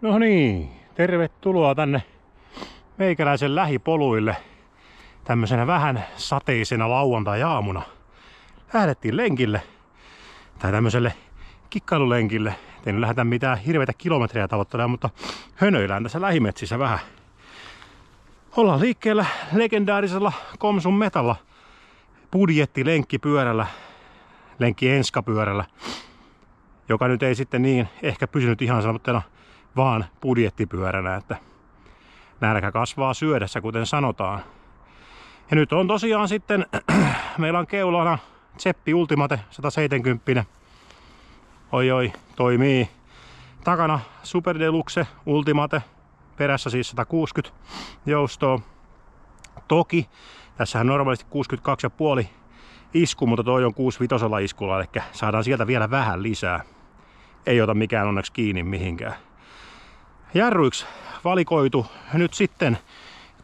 No niin, tervetuloa tänne meikäläisen lähipoluille tämmöisenä vähän sateisena lauantai-aamuna. Lähdettiin lenkille, tai tämmöiselle kikkailulenkille. Ei nyt lähdetä mitään hirveitä kilometrejä tavoittelemaan, mutta hönöillään tässä lähimetsissä vähän. Ollaan liikkeellä legendaarisella Komsun Metalla budjettilenkkipyörällä, lenkki-enskapyörällä, joka nyt ei sitten niin ehkä pysynyt ihan sanottuna vaan budjettipyöränä, että nälkä kasvaa syödessä, kuten sanotaan. Ja nyt on tosiaan sitten, meillä on keulana Tseppi Ultimate 170. Oi, toimii. Takana Super Deluxe Ultimate, perässä siis 160 joustoa. Toki, tässähän normaalisti 62,5 isku, mutta toi on 65 iskulla, eli saadaan sieltä vielä vähän lisää. Ei ota mikään onneksi kiinni mihinkään. Jarruiksi valikoitu nyt sitten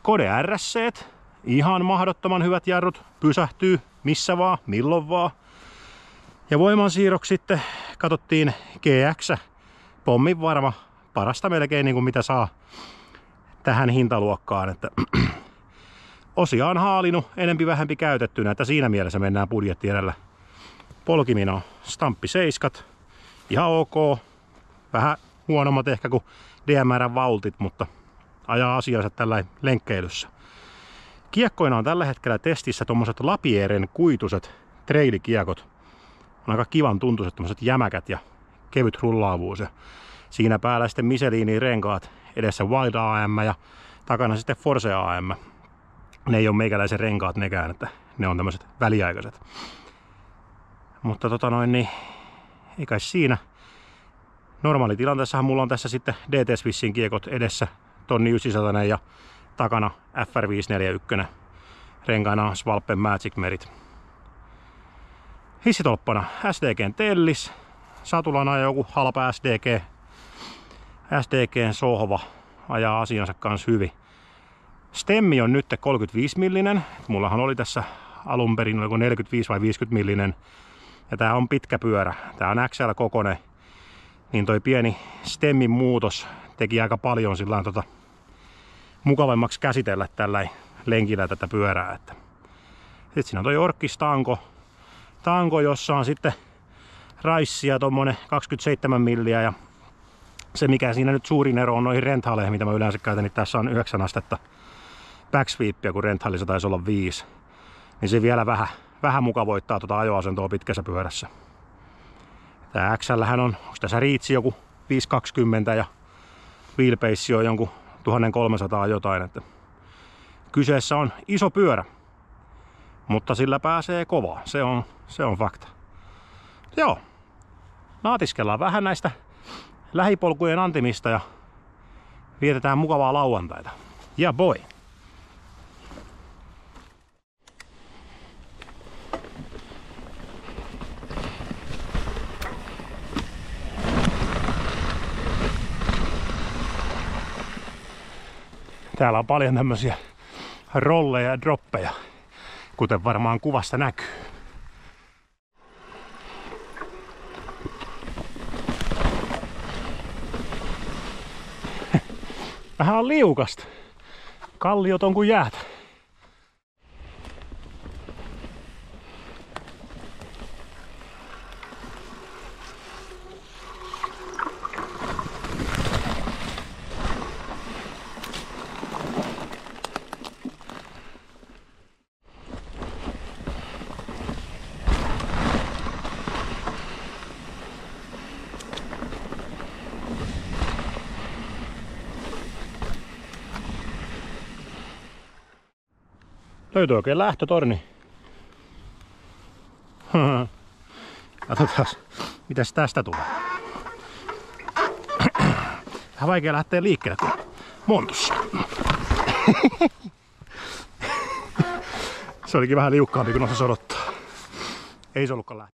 Kode RSC:t. Ihan mahdottoman hyvät jarrut. Pysähtyy missä vaan, milloin vaan. Ja voimansiirroksi sitten katsottiin GX. Pommin varma. Parasta melkein niin kuin mitä saa tähän hintaluokkaan. Että osia on haalinut enempi vähempi käytettynä, että siinä mielessä mennään budjetti edellä. Polkimina on Stamppi 7. Ihan ok. Vähän huonommat ehkä kuin DMR:n Vaultit, mutta ajaa asiansa tällä lenkkeilyssä. Kiekkoina on tällä hetkellä testissä tommoset Lapieren kuituset trailikiekot. On aika kivan tuntuiset tommoset jämäkät ja kevyt rullaavuus. Ja siinä päällä sitten Michelinin renkaat, edessä Wild AM ja takana sitten Force AM. Ne ei ole meikäläisen renkaat nekään, että ne on tämmöiset väliaikaiset. Mutta niin ei kai siinä. Normaalitilanteessahan mulla on tässä sitten DT Swissin kiekot edessä, tonni 900 ja takana FR541. Renkaana on Svalpen Magic Merit. Hissitolppana SDGn Tellis. Satulana joku halpa SDG. SDGn Sohva ajaa asiansa kanssa hyvin. Stemmi on nyt 35 millinen. Mullahan oli tässä alun perin 45 vai 50 millinen. Ja tää on pitkä pyörä. Tää on XL kokonen. Niin toi pieni stemmin muutos teki aika paljon sillä mukavemmaksi käsitellä tällä lenkillä tätä pyörää. Sitten siinä on toi Orkkis Tanko, jossa on sitten raissia tommonen 27 milliä. Ja se mikä siinä nyt suurin ero on noihin renthaleihin, mitä mä yleensä käytän, niin tässä on 9 astetta backsweepia, kun renthallissa taisi olla 5. Niin se vielä vähän mukavoittaa ajoasentoa pitkässä pyörässä. Tää XL:hän on, onko tässä riitsi joku 520 ja wheelbase on jonkun 1300 jotain. Että kyseessä on iso pyörä, mutta sillä pääsee kovaa. Se on fakta. Joo, naatiskellaan vähän näistä lähipolkujen antimista ja vietetään mukavaa lauantaita. Ja boy! Täällä on paljon tämmöisiä rolleja ja droppeja, kuten varmaan kuvasta näkyy. Vähän on liukasta. Kalliot on kuin jäätä. Löytyy oikein lähtötorni. Katsotaan, mitäs tästä tulee. Vähän vaikea lähteä liikkeelle, kun montussa. Se olikin vähän liukkaampi, kun osasi odottaa. Ei se ollutkaan lähtö.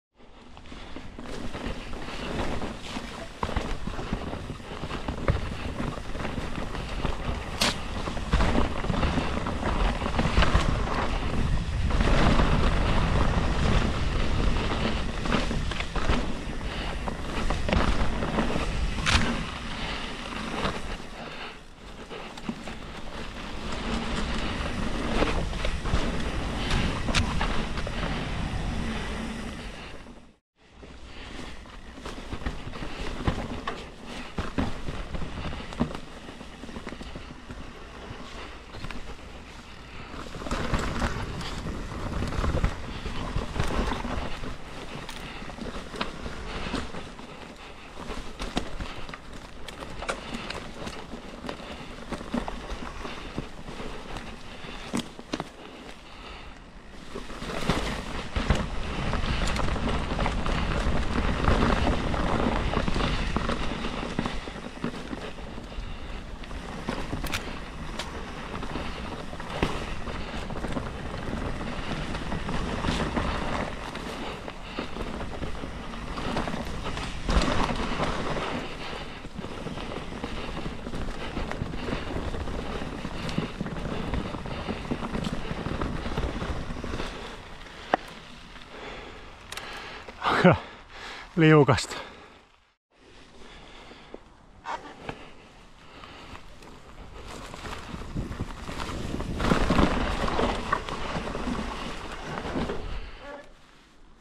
liukasta.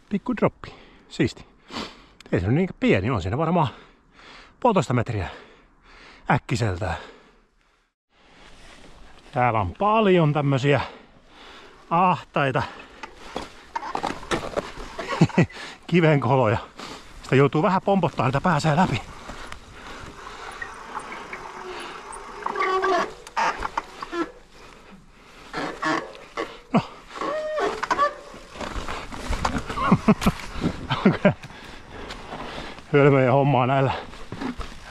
Pikku droppi. Siisti. Ei se ole niin pieni, on siinä varmaan 1,5 metriä äkkiseltään. Täällä on paljon tämmösiä ahtaita kivenkoloja. Sitä joutuu vähän pompottamaan, että pääsee läpi. No. Hölmöjä hommaa näillä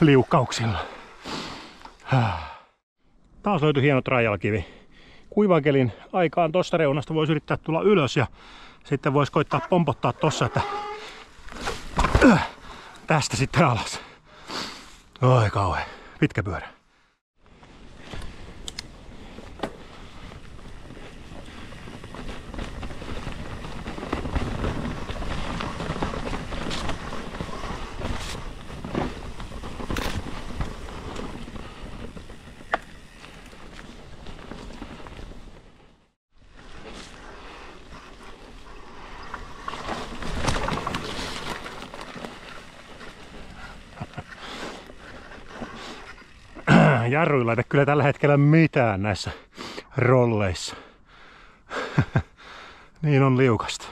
liukkauksilla. Taas löytyi hieno trial-kivi. Kuivankelin aikaan tosta reunasta voisi yrittää tulla ylös ja sitten voisi koittaa pompottaa tossa, että tästä sitten alas. Oi kauhe. Pitkä pyörä. Jarruilla ei kyllä tällä hetkellä mitään näissä rolleissa. Niin on liukasta.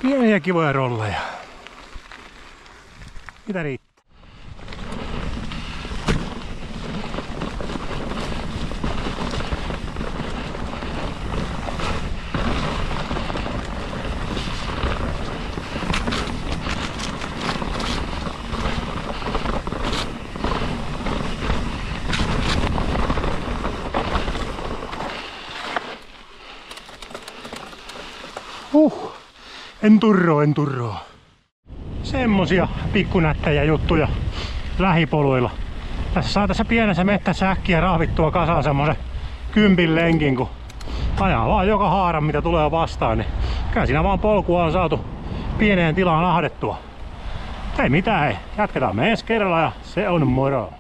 Pieniä kivoja rolleja. Mitä riittää? En turroo. Semmosia pikkunättejä juttuja lähipoluilla. Tässä saa tässä pienessä mettässä äkkiä rahvittua kasaan semmosen 10 lenkin, kun ajaa vaan joka haaran mitä tulee vastaan, niin kyllä siinä vaan polkua on saatu pieneen tilaan ahdettua. Ei mitään, hei. Jatketaan me ensi kerralla ja se on moro.